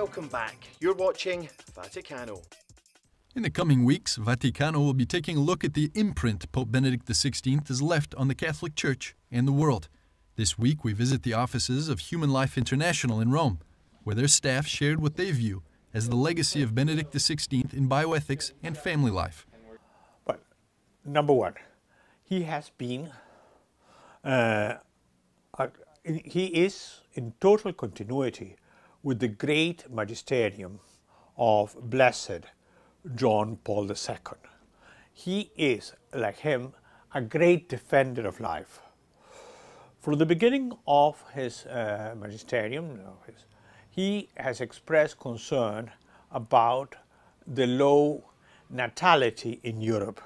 welcome back. You're watching Vaticano. In the coming weeks, Vaticano will be taking a look at the imprint Pope Benedict XVI has left on the Catholic Church and the world. This week we visit the offices of Human Life International in Rome, where their staff shared what they view as the legacy of Benedict XVI in bioethics and family life. But number one, he has been, he is in total continuity with the great magisterium of Blessed John Paul II. He is, like him, a great defender of life. From the beginning of his magisterium, he has expressed concern about the low natality in Europe.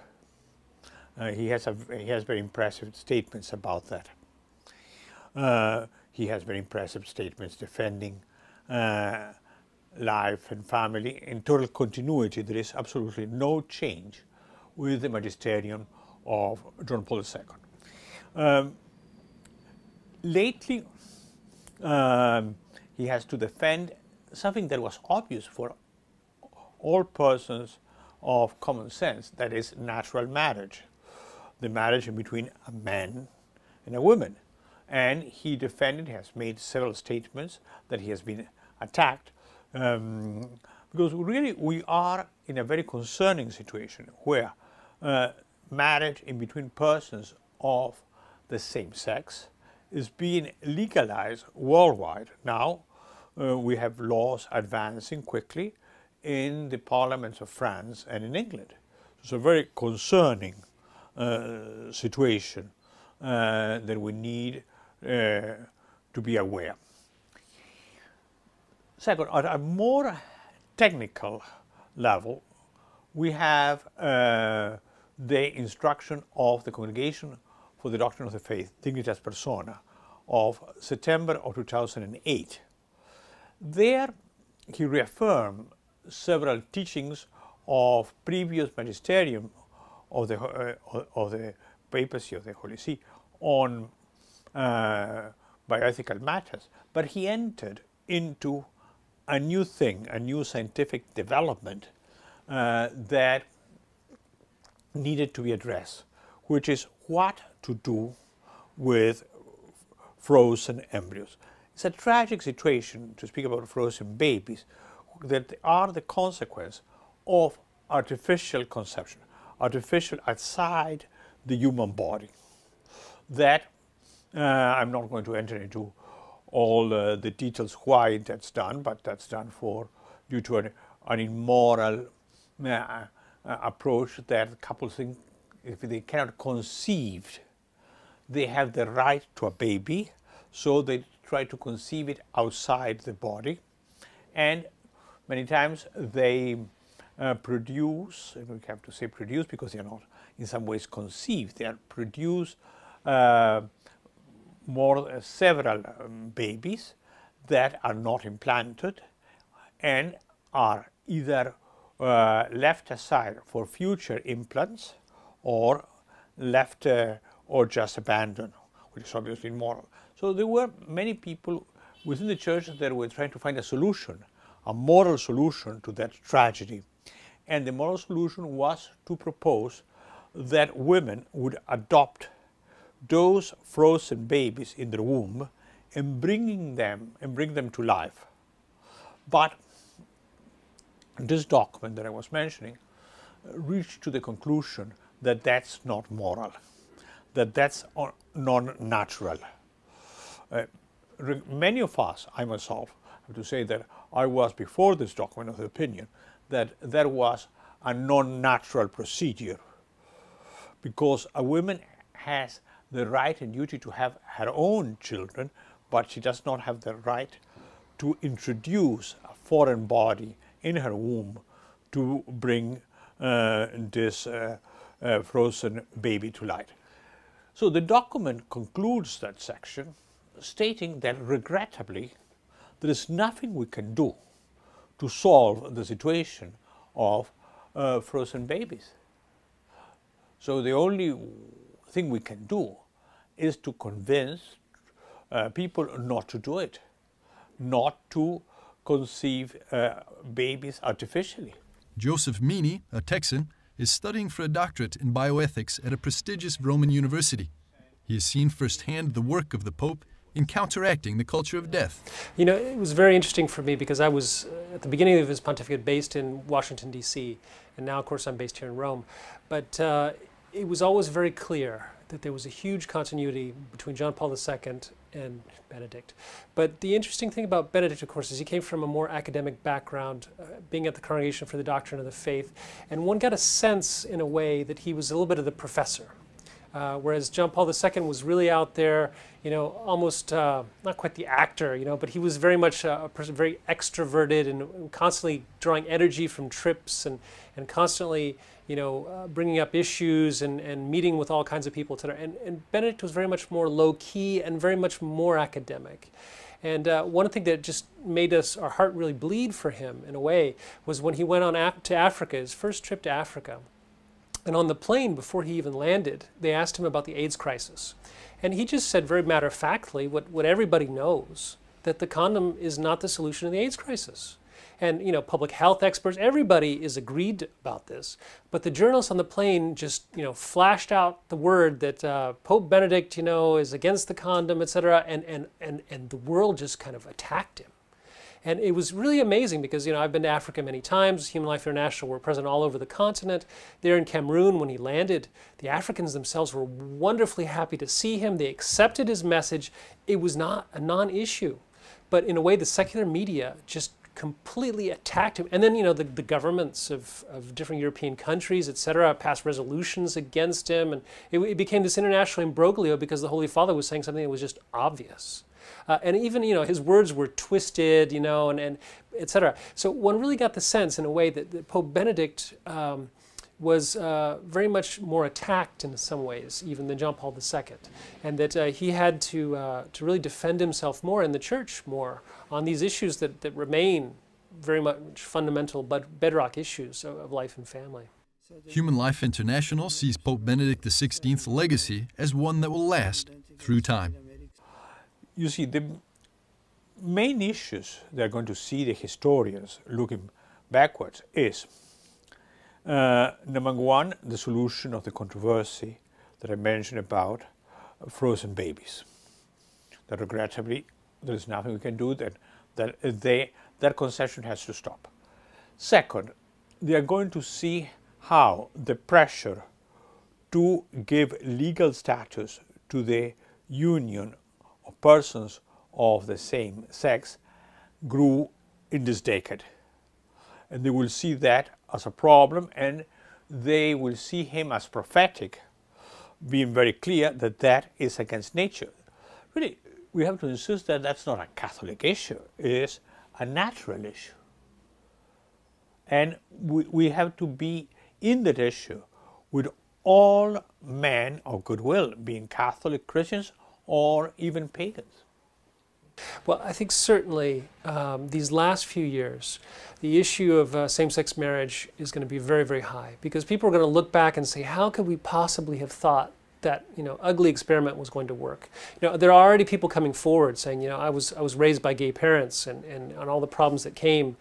He has very impressive statements about that. He has very impressive statements defending life and family in total continuity. There is absolutely no change with the magisterium of John Paul II. Lately, he has to defend something that was obvious for all persons of common sense, that is natural marriage, the marriage in between a man and a woman. And he defended, has made several statements that he has been attacked because really we are in a very concerning situation where marriage in between persons of the same sex is being legalized worldwide. Now we have laws advancing quickly in the parliaments of France and in England. It's a very concerning situation that we need to be aware. Second, at a more technical level, we have the instruction of the Congregation for the Doctrine of the Faith, Dignitas Persona, of September of 2008. There, he reaffirmed several teachings of previous magisterium of the papacy, of the Holy See, on bioethical matters, but he entered into a new thing, a new scientific development that needed to be addressed, which is what to do with frozen embryos. It's a tragic situation to speak about frozen babies that are the consequence of artificial conception, artificial outside the human body. That I'm not going to enter into all the details why that's done, but that's done due to an immoral approach that couples think if they cannot conceive, they have the right to a baby, so they try to conceive it outside the body, and many times they produce, and we have to say produce because they are not in some ways conceived, they are produced several babies that are not implanted and are either left aside for future implants or left or just abandoned, which is obviously immoral. So there were many people within the church that were trying to find a solution, a moral solution to that tragedy. And the moral solution was to propose that women would adopt those frozen babies in their womb and bring them to life. But this document that I was mentioning reached to the conclusion that that's not moral, that that's non-natural. Many of us, I myself, have to say that I was before this document of the opinion that there was a non-natural procedure, because a woman has the right and duty to have her own children, but she does not have the right to introduce a foreign body in her womb to bring this frozen baby to light. So the document concludes that section stating that regrettably there is nothing we can do to solve the situation of frozen babies. So the only thing we can do is to convince people not to do it, not to conceive babies artificially. Joseph Meaney, a Texan, is studying for a doctorate in bioethics at a prestigious Roman university. He has seen firsthand the work of the Pope in counteracting the culture of death. You know, it was very interesting for me because I was, at the beginning of his pontificate, based in Washington, D.C., and now, of course, I'm based here in Rome. But it was always very clear that there was a huge continuity between John Paul II and Benedict. But the interesting thing about Benedict, of course, is he came from a more academic background, being at the Congregation for the Doctrine of the Faith, and one got a sense, in a way, that he was a little bit of the professor. Whereas John Paul II was really out there, you know, almost not quite the actor, you know, but he was very much a person, very extroverted and constantly drawing energy from trips and constantly, you know, bringing up issues and meeting with all kinds of people, etc. And Benedict was very much more low-key and very much more academic. And one thing that just made our heart really bleed for him, in a way, was when he went on to Africa, his first trip to Africa. And on the plane, before he even landed, they asked him about the AIDS crisis. And he just said very matter-of-factly what everybody knows, that the condom is not the solution to the AIDS crisis. And, you know, public health experts, everybody is agreed about this. But the journalists on the plane just, you know, flashed out the word that Pope Benedict, you know, is against the condom, etc. And the world just kind of attacked him. And it was really amazing because, you know, I've been to Africa many times. Human Life International were present all over the continent. There in Cameroon, when he landed, the Africans themselves were wonderfully happy to see him. They accepted his message. It was not a non-issue. But in a way, the secular media just completely attacked him. And then, you know, the governments of different European countries, etc., passed resolutions against him. And it became this international imbroglio because the Holy Father was saying something that was just obvious. And even, you know, his words were twisted, you know, and etc. So one really got the sense, in a way, that Pope Benedict was very much more attacked in some ways, even than John Paul II, and that he had to really defend himself more, and the Church more, on these issues that remain very much fundamental but bedrock issues of life and family. Human Life International sees Pope Benedict XVI's legacy as one that will last through time. You see, the main issues they're going to see the historians looking backwards is, number one, the solution of the controversy that I mentioned about frozen babies. That regrettably, there is nothing we can do, that concession has to stop. Second, they are going to see how the pressure to give legal status to the union of persons of the same sex grew in this decade. And they will see that as a problem, and they will see him as prophetic, being very clear that that is against nature. Really, we have to insist that that's not a Catholic issue, it is a natural issue. And we have to be in that issue with all men of goodwill, being Catholic, Christians, or even pagans. Well, I think certainly these last few years, the issue of same-sex marriage is going to be very, very high, because people are going to look back and say, how could we possibly have thought that, you know, ugly experiment was going to work? You know, there are already people coming forward saying, you know, I was raised by gay parents and all the problems that came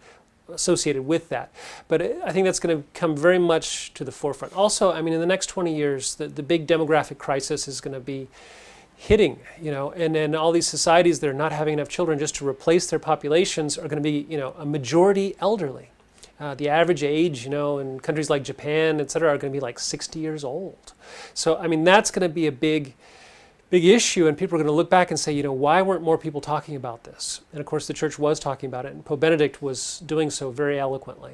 associated with that. But I think that's going to come very much to the forefront. Also, I mean, in the next 20 years, the big demographic crisis is going to be hitting, you know, and then all these societies that are not having enough children just to replace their populations are going to be, you know, a majority elderly. The average age, you know, in countries like Japan, et cetera, are going to be like 60 years old. So, I mean, that's going to be a big issue, and people are going to look back and say, you know, why weren't more people talking about this? And of course, the Church was talking about it, and Pope Benedict was doing so very eloquently.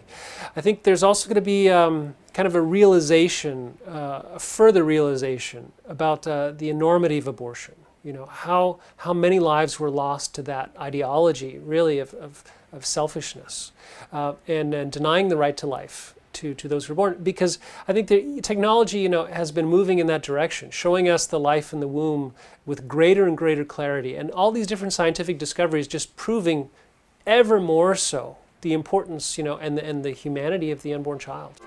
I think there's also going to be kind of a realization, a further realization about the enormity of abortion. You know, how many lives were lost to that ideology, really, of selfishness and denying the right to life to those who are born, because I think the technology, you know, has been moving in that direction, showing us the life in the womb with greater and greater clarity, and all these different scientific discoveries just proving ever more so the importance, you know, and the humanity of the unborn child.